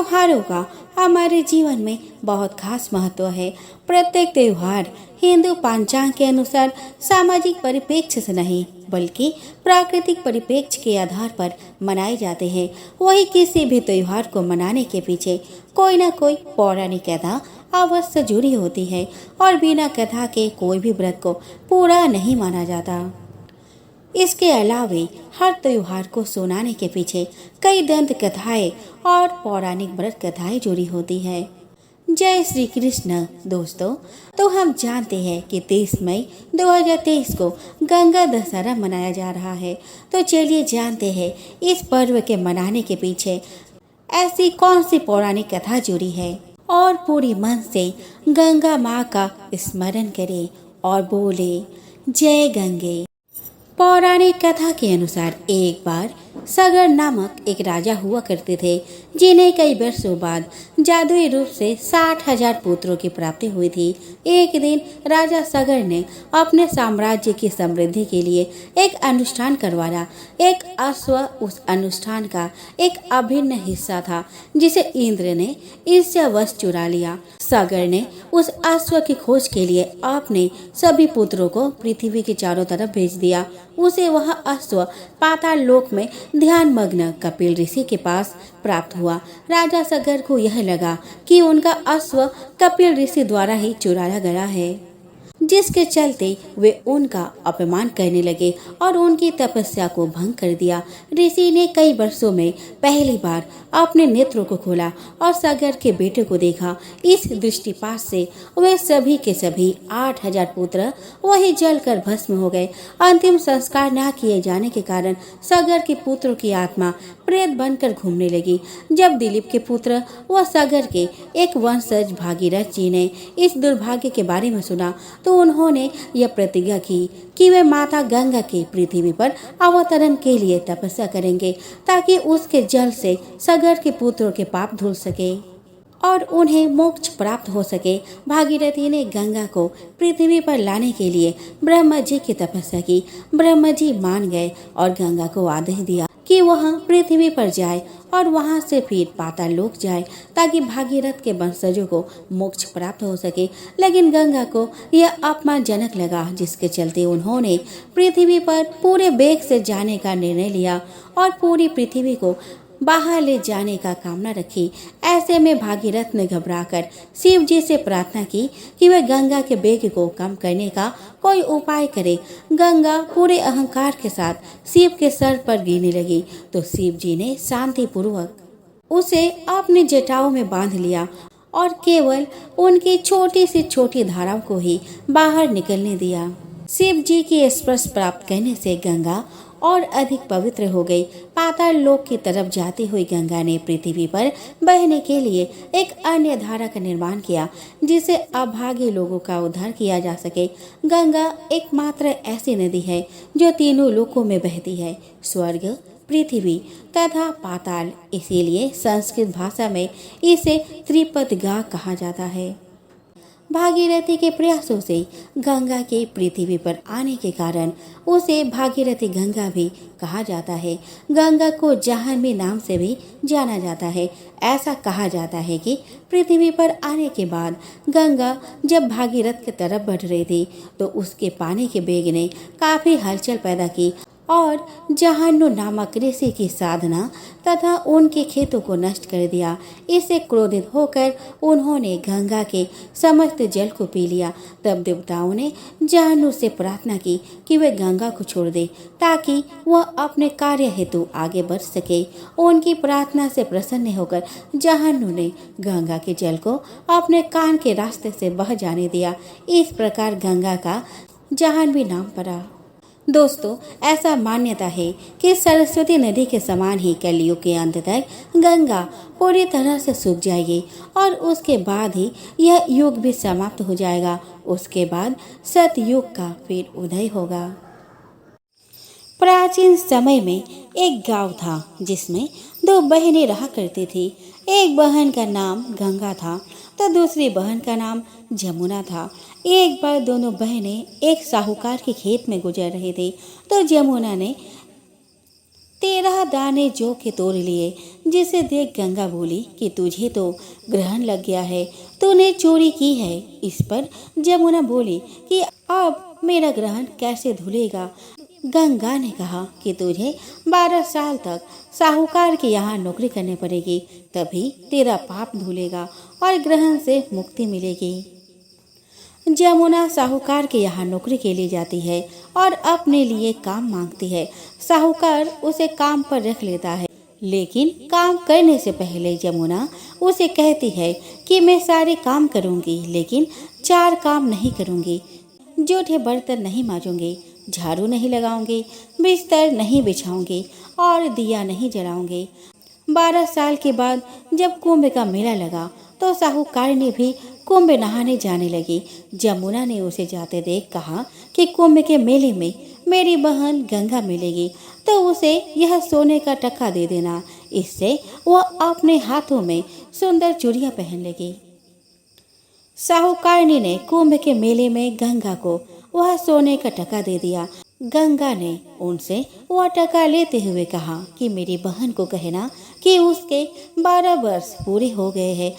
त्योहारों का हमारे जीवन में बहुत खास महत्व है। प्रत्येक त्योहार हिंदू पंचांग के अनुसार सामाजिक परिप्रेक्ष्य से नहीं बल्कि प्राकृतिक परिप्रेक्ष्य के आधार पर मनाए जाते हैं। वही किसी भी त्योहार को मनाने के पीछे कोई न कोई पौराणिक कथा अवश्य जुड़ी होती है और बिना कथा के कोई भी व्रत को पूरा नहीं माना जाता। इसके अलावे हर त्योहार को सुनाने के पीछे कई दंत कथाएं और पौराणिक व्रत कथाएं जुड़ी होती है। जय श्री कृष्ण दोस्तों, तो हम जानते हैं कि 30 मई 2023 को गंगा दशहरा मनाया जा रहा है। तो चलिए जानते हैं इस पर्व के मनाने के पीछे ऐसी कौन सी पौराणिक कथा जुड़ी है। और पूरी मन से गंगा माँ का स्मरण करें और बोले जय गंगे। पौराणिक कथा के अनुसार एक बार सगर नामक एक राजा हुआ करते थे, जिन्हें कई वर्षों बाद जादुई रूप से 60,000 पुत्रों की प्राप्ति हुई थी। एक दिन राजा सगर ने अपने साम्राज्य की समृद्धि के लिए एक अनुष्ठान करवाया। एक अश्व उस अनुष्ठान का एक अभिन्न हिस्सा था, जिसे इंद्र ने ईर्ष्यावश चुरा लिया। सगर ने उस अश्व की खोज के लिए अपने सभी पुत्रों को पृथ्वी के चारों तरफ भेज दिया। उसे वह अश्व पाताल लोक में ध्यान मग्न कपिल ऋषि के पास प्राप्त हुआ। राजा सगर को यह लगा कि उनका अश्व कपिल ऋषि द्वारा ही चुराया गया है, जिसके चलते वे उनका अपमान करने लगे और उनकी तपस्या को भंग कर दिया। ऋषि ने कई वर्षों में पहली बार अपने नेत्रों को खोला और सागर के बेटे को देखा। इस दृष्टिपात से वे सभी के सभी 8,000 पुत्र वही जलकर भस्म हो गए। अंतिम संस्कार न किए जाने के कारण सागर के पुत्रों की आत्मा प्रेत बनकर घूमने लगी। जब दिलीप के पुत्र व सागर के एक वंशज भागीरथ जी ने इस दुर्भाग्य के बारे में सुना तो उन्होंने यह प्रतिज्ञा की कि वे माता गंगा के पृथ्वी पर अवतरण के लिए तपस्या करेंगे, ताकि उसके जल से सागर के पुत्रों के पाप धुल सके और उन्हें मोक्ष प्राप्त हो सके। भागीरथी ने गंगा को पृथ्वी पर लाने के लिए ब्रह्मा जी की तपस्या की। ब्रह्मा जी मान गए और गंगा को आदेश दिया कि वह पृथ्वी पर जाए और वहां से फिर पाताल लोक जाए, ताकि भागीरथ के वंशजों को मोक्ष प्राप्त हो सके। लेकिन गंगा को यह अपमानजनक लगा, जिसके चलते उन्होंने पृथ्वी पर पूरे वेग से जाने का निर्णय लिया और पूरी पृथ्वी को बाहर ले जाने का कामना रखी। ऐसे में भागीरथ ने घबराकर शिव जी से प्रार्थना की कि वे गंगा के वेग को कम करने का कोई उपाय करे। गंगा पूरे अहंकार के साथ शिव के सर पर गिरने लगी, तो शिव जी ने शांति पूर्वक उसे अपनी जटाओं में बांध लिया और केवल उनकी छोटी से छोटी धाराओं को ही बाहर निकलने दिया। शिव जी की स्पर्श प्राप्त करने से गंगा और अधिक पवित्र हो गई। पाताल लोक की तरफ जाती हुई गंगा ने पृथ्वी पर बहने के लिए एक अन्य धारा का निर्माण किया, जिससे अभागे लोगों का उद्धार किया जा सके। गंगा एकमात्र ऐसी नदी है जो तीनों लोकों में बहती है, स्वर्ग, पृथ्वी तथा पाताल। इसीलिए संस्कृत भाषा में इसे त्रिपदगा कहा जाता है। भागीरथी के प्रयासों से गंगा के पृथ्वी पर आने के कारण उसे भागीरथी गंगा भी कहा जाता है। गंगा को जाह्नवी नाम से भी जाना जाता है। ऐसा कहा जाता है कि पृथ्वी पर आने के बाद गंगा जब भागीरथ की तरफ बढ़ रही थी तो उसके पानी के वेग ने काफी हलचल पैदा की और जाह्नू नामक ऋषि की साधना तथा उनके खेतों को नष्ट कर दिया। इससे क्रोधित होकर उन्होंने गंगा के समस्त जल को पी लिया। तब देवताओं ने जाह्नू से प्रार्थना की कि वे गंगा को छोड़ दे, ताकि वह अपने कार्य हेतु आगे बढ़ सके। उनकी प्रार्थना से प्रसन्न होकर जाह्नू ने गंगा के जल को अपने कान के रास्ते से बह जाने दिया। इस प्रकार गंगा का जाह्नवी नाम पड़ा। दोस्तों, ऐसा मान्यता है कि सरस्वती नदी के समान ही कलयुग के अंत तक गंगा पूरी तरह से सूख जाएगी और उसके बाद ही यह युग भी समाप्त हो जाएगा। उसके बाद सतयुग का फिर उदय होगा। प्राचीन समय में एक गांव था जिसमें 2 बहनें रहा करती थी। एक बहन का नाम गंगा था तो दूसरी बहन का नाम जमुना था। एक बार दोनों बहनें एक साहूकार के खेत में गुजर रही थी तो जमुना ने 13 दाने जौ के तोड़ लिए, जिसे देख गंगा बोली कि तुझे तो ग्रहण लग गया है, तूने चोरी की है। इस पर जमुना बोली कि अब मेरा ग्रहण कैसे धुलेगा। गंगा ने कहा कि तुझे 12 साल तक साहूकार के यहाँ नौकरी करनी पड़ेगी, तभी तेरा पाप धुलेगा और ग्रहण से मुक्ति मिलेगी। जमुना साहूकार के यहाँ नौकरी के लिए जाती है और अपने लिए काम मांगती है। साहूकार उसे काम पर रख लेता है, लेकिन काम करने से पहले जमुना उसे कहती है कि मैं सारे काम करूंगी, लेकिन 4 काम नहीं करूंगी। जूठे बर्तन नहीं मांजूंगी, झाड़ू नहीं लगाऊंगी, बिस्तर नहीं बिछाऊंगी और दिया नहीं जलाऊंगी। 12 साल के बाद जब कुंभ का मेला लगा तो साहूकार ने भी कुंभ नहाने जाने लगी। जमुना ने उसे जाते देख कहा कि कुंभ के मेले में मेरी बहन गंगा मिलेगी तो उसे यह सोने का टका दे देना, इससे वह अपने हाथों में सुंदर चूड़ियां पहन लेगी। साहूकारनी ने कुंभ के मेले में गंगा को वह सोने का टका दे दिया। गंगा ने उनसे वह टका लेते हुए कहा कि मेरी बहन को कहना कि उसके 12 वर्ष पूरे हो गए हैं,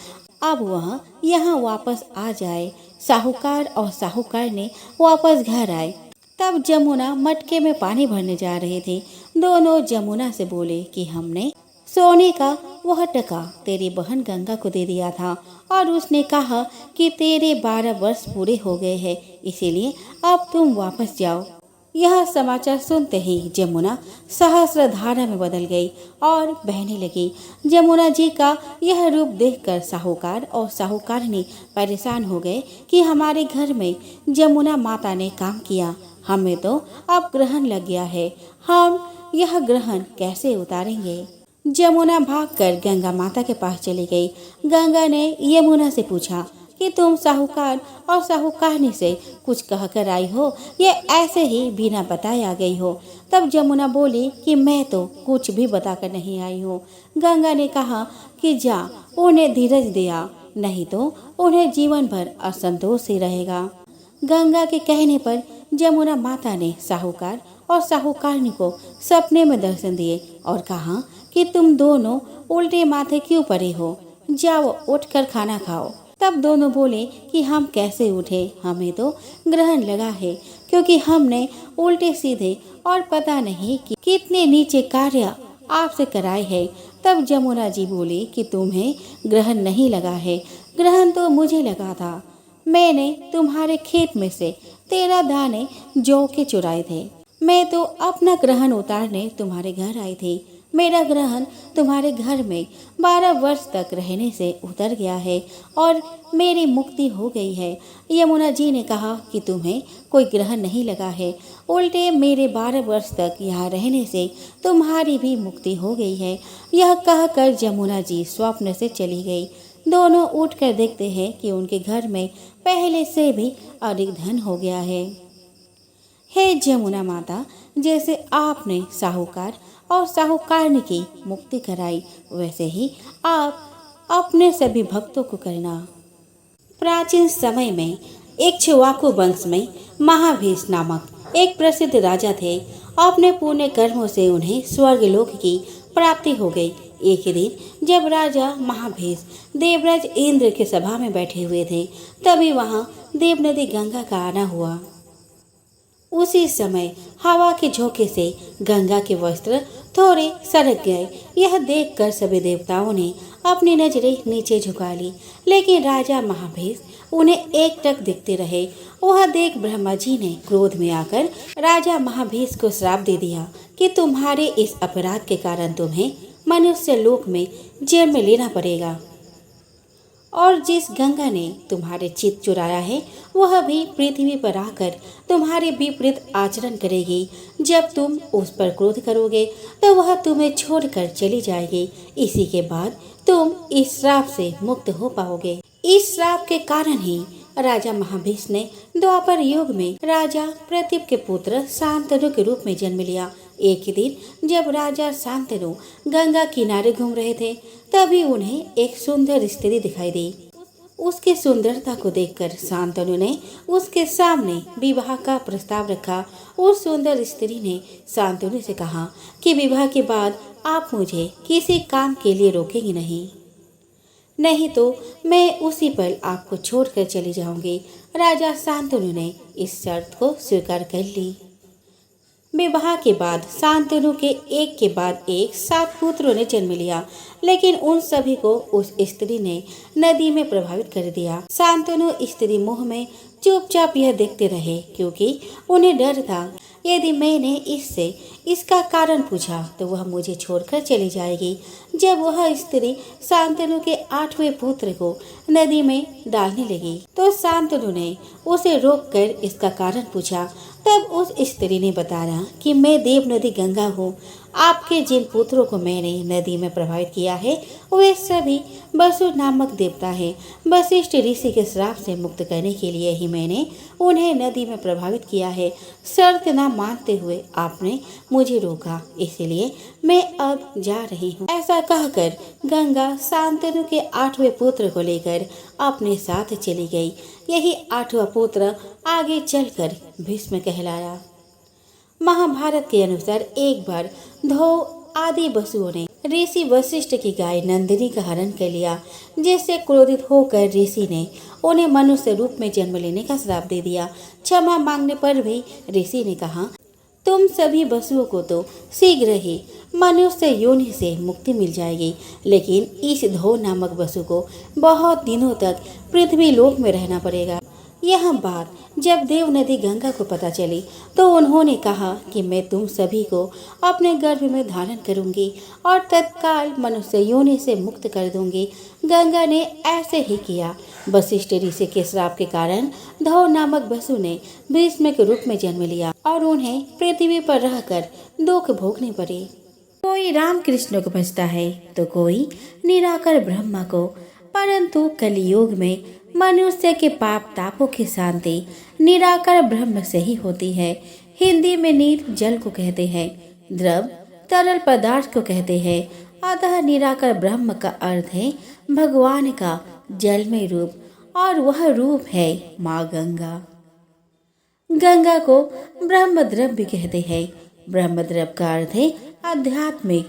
अब वह यहाँ वापस आ जाए। साहूकार और साहूकारनी वापस घर आए। तब जमुना मटके में पानी भरने जा रहे थे। दोनों जमुना से बोले कि हमने सोने का वह टका तेरी बहन गंगा को दे दिया था और उसने कहा कि तेरे 12 वर्ष पूरे हो गए हैं, इसीलिए अब तुम वापस जाओ। यह समाचार सुनते ही जमुना सहस्त्रधारा में बदल गई और बहने लगी। जमुना जी का यह रूप देखकर साहूकार और साहूकारनी परेशान हो गए कि हमारे घर में जमुना माता ने काम किया, हमें तो अब ग्रहण लग गया है, हम यह ग्रहण कैसे उतारेंगे। जमुना भागकर गंगा माता के पास चली गई। गंगा ने यमुना से पूछा कि तुम साहूकार और साहूकारनी से कुछ कहकर आई हो या ऐसे ही बिना बताए आ गई हो। तब जमुना बोली कि मैं तो कुछ भी बताकर नहीं आई हूँ। गंगा ने कहा कि जा उन्हें धीरज दिया, नहीं तो उन्हें जीवन भर असंतोष ही रहेगा। गंगा के कहने पर जमुना माता ने साहूकार और साहूकारनी को सपने में दर्शन दिए और कहा कि तुम दोनों उल्टे माथे क्यों पड़े हो, जाओ उठकर खाना खाओ। तब दोनों बोले कि हम कैसे उठे, हमें तो ग्रहण लगा है, क्योंकि हमने उल्टे सीधे और पता नहीं कि कितने नीचे कार्य आपसे कराए हैं। तब जमुना जी बोली कि तुम्हें ग्रहण नहीं लगा है, ग्रहण तो मुझे लगा था। मैंने तुम्हारे खेत में से 13 दाने जौ के चुराए थे। मैं तो अपना ग्रहण उतारने तुम्हारे घर आई थी। मेरा ग्रहण तुम्हारे घर में 12 वर्ष तक रहने से उतर गया है और मेरी मुक्ति हो गई है। यमुना जी ने कहा कि तुम्हें कोई ग्रहण नहीं लगा है, उल्टे मेरे 12 वर्ष तक यहाँ रहने से तुम्हारी भी मुक्ति हो गई है। यह कहकर जमुना जी स्वप्न से चली गई। दोनों उठकर देखते हैं कि उनके घर में पहले से भी अधिक धन हो गया है। हे जमुना माता, जैसे आपने साहूकार और साहूकारनी की मुक्ति कराई, वैसे ही आप अपने सभी भक्तों को करना। प्राचीन समय में इक्ष्वाकु वंश में महाभीष नामक एक प्रसिद्ध राजा थे। अपने पुण्य कर्मों से उन्हें स्वर्गलोक की प्राप्ति हो गई। एक दिन जब राजा महाभीष देवराज इंद्र के सभा में बैठे हुए थे, तभी वहां देवनदी गंगा का आना हुआ। उसी समय हवा के झोंके से गंगा के वस्त्र थोड़े सरक गए। यह देखकर सभी देवताओं ने अपनी नजरें नीचे झुका ली, लेकिन राजा महाभीष उन्हें एकटक देखते रहे। वह देख ब्रह्मा जी ने क्रोध में आकर राजा महाभीष को श्राप दे दिया कि तुम्हारे इस अपराध के कारण तुम्हें मनुष्य लोक में जन्म लेना पड़ेगा, और जिस गंगा ने तुम्हारे चित्त चुराया है वह भी पृथ्वी पर आकर तुम्हारे विपरीत आचरण करेगी। जब तुम उस पर क्रोध करोगे तो वह तुम्हें छोड़कर चली जाएगी। इसी के बाद तुम इस श्राप से मुक्त हो पाओगे। इस श्राप के कारण ही राजा महाभीष ने द्वापर युग में राजा प्रतीप के पुत्र शांतनु के रूप में जन्म लिया। एक ही दिन जब राजा शांतनु गंगा किनारे घूम रहे थे, तभी उन्हें एक सुंदर स्त्री दिखाई दी। उसकी सुंदरता को देखकर शांतनु ने उसके सामने विवाह का प्रस्ताव रखा। उस सुंदर स्त्री ने शांतनु से कहा कि विवाह के बाद आप मुझे किसी काम के लिए रोकेंगी नहीं, नहीं तो मैं उसी पल आपको छोड़कर चली जाऊंगी। राजा शांतनु ने इस शर्त को स्वीकार कर ली। विवाह के बाद शांतनु के एक के बाद एक 7 पुत्रों ने जन्म लिया, लेकिन उन सभी को उस स्त्री ने नदी में प्रभावित कर दिया। शांतनु स्त्री मुंह में चुपचाप यह देखते रहे, क्योंकि उन्हें डर था यदि मैंने इससे इसका कारण पूछा तो वह मुझे छोड़कर चली जाएगी। जब वह स्त्री शांतनु के 8वें पुत्र को नदी में डालने लगी तो शांतनु ने उसे रोककर इसका कारण पूछा। तब उस स्त्री ने बताया कि मैं देव नदी गंगा हूँ। आपके जिन पुत्रों को मैंने नदी में प्रभावित किया है वे सभी वसु नामक देवता हैं। वशिष्ठ ऋषि के श्राप से मुक्त करने के लिए ही मैंने उन्हें नदी में प्रभावित किया है। शर्त न मानते हुए आपने मुझे रोका, इसलिए मैं अब जा रही हूँ। ऐसा कहकर गंगा शांतनु के 8वें पुत्र को लेकर अपने साथ चली गई। यही 8वां पुत्र आगे चलकर भीष्म कहलाया। महाभारत के अनुसार एक बार ध्रुव आदि वसुओं ने ऋषि वशिष्ठ की गाय नंदिनी का हरण कर लिया, जिससे क्रोधित होकर ऋषि ने उन्हें मनुष्य रूप में जन्म लेने का श्राप दे दिया। क्षमा मांगने पर भी ऋषि ने कहा, तुम सभी वसुओं को तो शीघ्र ही मनुष्य योनि से मुक्ति मिल जाएगी, लेकिन इस ध्रुव नामक वसु को बहुत दिनों तक पृथ्वी लोक में रहना पड़ेगा। यह बात जब देव नदी गंगा को पता चली तो उन्होंने कहा कि मैं तुम सभी को अपने गर्भ में धारण करूंगी और तत्काल मनुष्य योनि से मुक्त कर दूंगी। गंगा ने ऐसे ही किया। वशिष्ठ ऋषि के श्राप के कारण ध्रुव नामक वसु ने भीष्म के रूप में जन्म लिया और उन्हें पृथ्वी पर रहकर दुख भोगने पड़े। कोई राम कृष्ण को भजता है तो कोई निराकार ब्रह्मा को, परंतु कलियुग में मनुष्य के पाप तापों की शांति निराकार ब्रह्म से ही होती है। हिंदी में नीर जल को कहते हैं, द्रव तरल पदार्थ को कहते हैं, अतः निराकार ब्रह्म का अर्थ है भगवान का जलमय रूप और वह रूप है माँ गंगा। गंगा को ब्रह्मद्रव भी कहते हैं। ब्रह्मद्रव का अर्थ है आध्यात्मिक,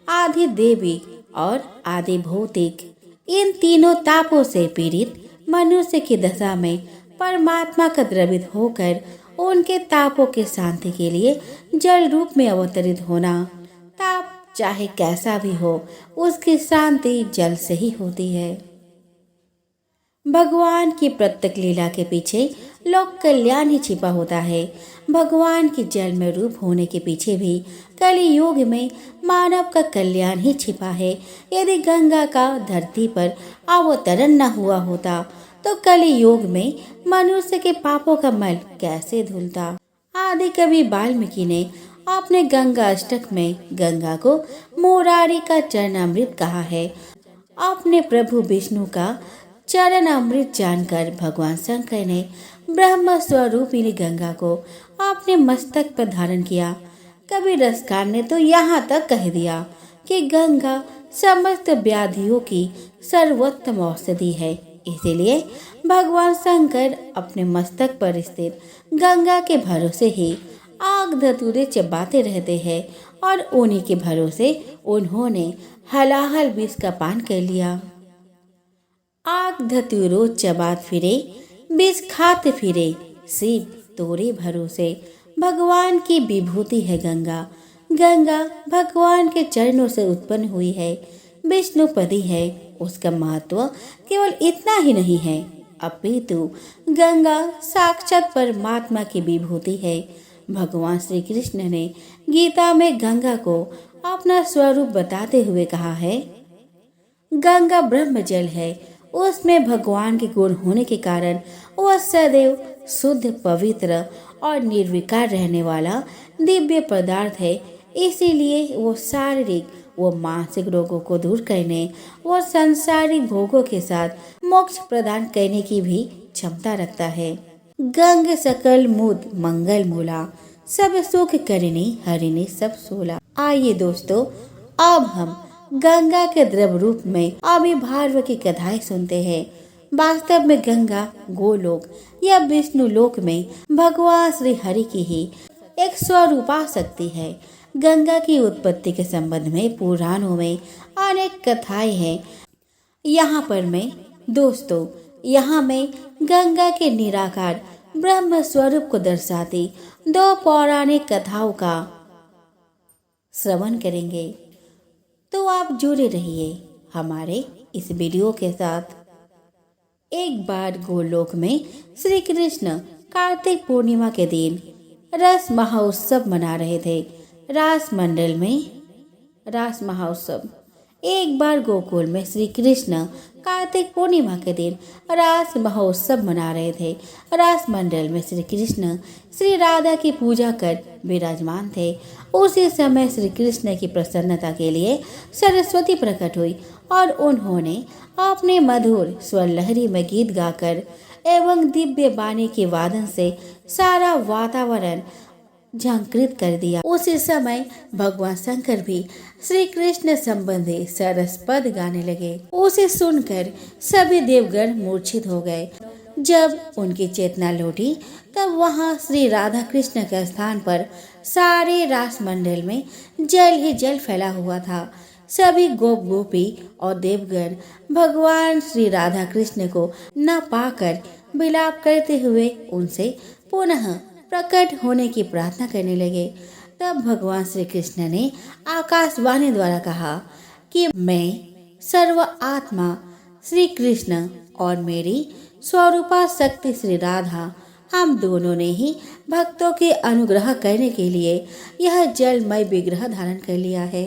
आदि देवी और आदि भौतिक। इन तीनों तापों से पीड़ित मनुष्य की दशा में परमात्मा का द्रवित होकर उनके तापों के शांति के लिए जल रूप में अवतरित होना। ताप चाहे कैसा भी हो, उसकी शांति जल से ही होती है। भगवान की प्रत्येक लीला के पीछे लोक कल्याण ही छिपा होता है। भगवान की जल में रूप होने के पीछे भी कलि युग में मानव का कल्याण ही छिपा है। यदि गंगा का धरती पर अवतरण न हुआ होता तो कलि युग में मनुष्य के पापों का मल कैसे धुलता। आदि कवि वाल्मीकि ने अपने गंगा अष्टक में गंगा को मुरारी का चरणामृत कहा है। अपने प्रभु विष्णु का चरण अमृत जानकर भगवान शंकर ने ब्रह्म स्वरूपिणी गंगा को अपने मस्तक पर धारण किया। कवि रसकार ने तो यहाँ तक कह दिया कि गंगा समस्त व्याधियों की सर्वोत्तम औषधि है। इसीलिए भगवान शंकर अपने मस्तक पर स्थित गंगा के भरोसे ही आग धतूरे चबाते रहते हैं और उन्हीं के भरोसे उन्होंने हलाहल विष का पान कर लिया। आग धतूरो चबात फिरे, विष खाते फिरे, शिव तोरे भरोसे। भगवान की विभूति है गंगा। गंगा भगवान के चरणों से उत्पन्न हुई है, विष्णुपदी है। उसका महत्व केवल इतना ही नहीं है, अपितु गंगा साक्षात परमात्मा की विभूति है। भगवान श्री कृष्ण ने गीता में गंगा को अपना स्वरूप बताते हुए कहा है, गंगा ब्रह्म जल है। उसमें भगवान के गुण होने के कारण वह सदैव शुद्ध, पवित्र और निर्विकार रहने वाला दिव्य पदार्थ है। इसीलिए वो शारीरिक व मानसिक रोगों को दूर करने व सांसारिक भोगों के साथ मोक्ष प्रदान करने की भी क्षमता रखता है। गंग सकल मुद मंगल मूला, सब सुख करिनी हरिणी सब सोला। आइए दोस्तों, अब हम गंगा के द्रव रूप में आविर्भाव की कथाएं सुनते हैं। वास्तव में गंगा गोलोक या विष्णु लोक में भगवान श्री हरि की ही एक स्वरूपा शक्ति है। गंगा की उत्पत्ति के संबंध में पुराणों में अनेक कथाएं हैं। यहाँ मैं गंगा के निराकार ब्रह्म स्वरूप को दर्शाती 2 पौराणिक कथाओं का श्रवण करेंगे। तो आप जुड़े रहिए हमारे इस वीडियो के साथ। एक बार गोलोक में श्री कृष्ण कार्तिक पूर्णिमा के दिन रस महोत्सव मना रहे थे। रास मंडल में रास महोत्सव। एक बार गोकुल में श्री कृष्ण कार्तिक पूर्णिमा के दिन रास महोत्सव मना रहे थे। रास मंडल में श्री कृष्ण श्री राधा की पूजा कर विराजमान थे। उसी समय श्री कृष्ण की प्रसन्नता के लिए सरस्वती प्रकट हुई और उन्होंने अपने मधुर स्वर लहरी में गीत गाकर एवं दिव्य वाणी के वादन से सारा वातावरण झंकृत कर दिया। उसी समय भगवान शंकर भी श्री कृष्ण संबंधी सरस पद गाने लगे। उसे सुनकर सभी देवगण मूर्छित हो गए। जब उनकी चेतना लौटी तब वहां श्री राधा कृष्ण के स्थान पर सारे रास मंडल में जल ही जल फैला हुआ था। सभी गोप गोपी और देवगण भगवान श्री राधा कृष्ण को न पाकर विलाप करते हुए उनसे पुनः प्रकट होने की प्रार्थना करने लगे। तब भगवान श्री कृष्ण ने आकाशवाणी द्वारा कहा कि मैं सर्व आत्मा श्री कृष्ण और मेरी स्वरूपा शक्ति श्री राधा, हम दोनों ने ही भक्तों के अनुग्रह करने के लिए यह जलमय विग्रह धारण कर लिया है।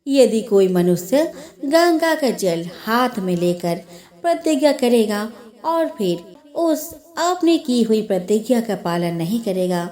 यदि कोई मनुष्य गंगा का जल हाथ में लेकर प्रतिज्ञा करेगा और फिर उस अपनी की हुई प्रतिज्ञा का पालन नहीं करेगा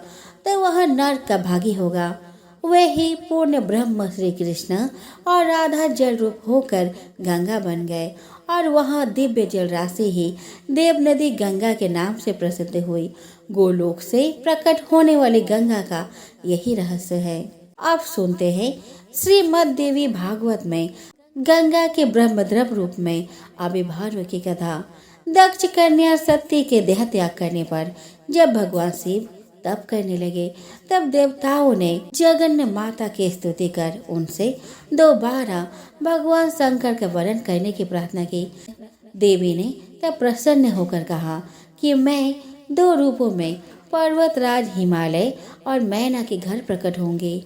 तो वह नरक का भागी होगा। वही पूर्ण ब्रह्म श्री कृष्ण और राधा जल रूप होकर गंगा बन गए और वह दिव्य जल राशि ही देव नदी गंगा के नाम से प्रसिद्ध हुई। गोलोक से प्रकट होने वाली गंगा का यही रहस्य है। अब सुनते हैं श्रीमद् देवी भागवत में गंगा के ब्रह्मद्रव रूप में आविर्भाव की कथा। दक्ष कन्या सती के देह त्याग करने पर जब भगवान शिव तप करने लगे तब देवताओं ने जगन्य माता की स्तुति कर उनसे दोबारा भगवान शंकर का वरण करने की प्रार्थना की। देवी ने तब प्रसन्न होकर कहा कि मैं 2 रूपों में पर्वतराज हिमालय और मैना के घर प्रकट होंगे।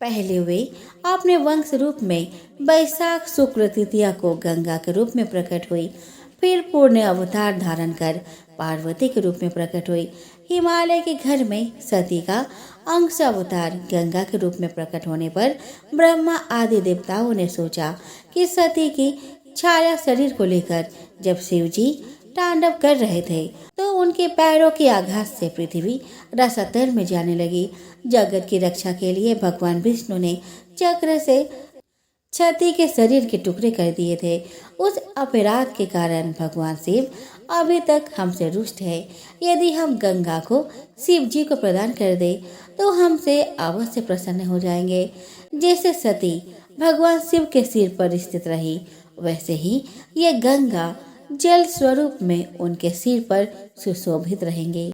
पहले वे अपने वंश रूप में वैशाख शुक्ल तृतीया को गंगा के रूप में प्रकट हुई। फिर पूर्ण अवतार धारण कर पार्वती के रूप में प्रकट हुई। हिमालय के घर में सती का अंश अवतार गंगा के रूप में प्रकट होने पर ब्रह्मा आदि देवताओं ने सोचा कि सती की छाया शरीर को लेकर जब शिव जी तांडव कर रहे थे तो उनके पैरों के आघात से पृथ्वी रसातल में जाने लगी। जगत की रक्षा के लिए भगवान विष्णु ने चक्र से सती के शरीर के टुकड़े कर दिए थे। उस अपराध के कारण भगवान शिव अभी तक हमसे रुष्ट है। यदि हम गंगा को शिव जी को प्रदान कर दे तो हमसे अवश्य प्रसन्न हो जाएंगे। जैसे सती भगवान शिव के सिर पर स्थित रही वैसे ही ये गंगा जल स्वरूप में उनके सिर पर सुशोभित रहेंगे।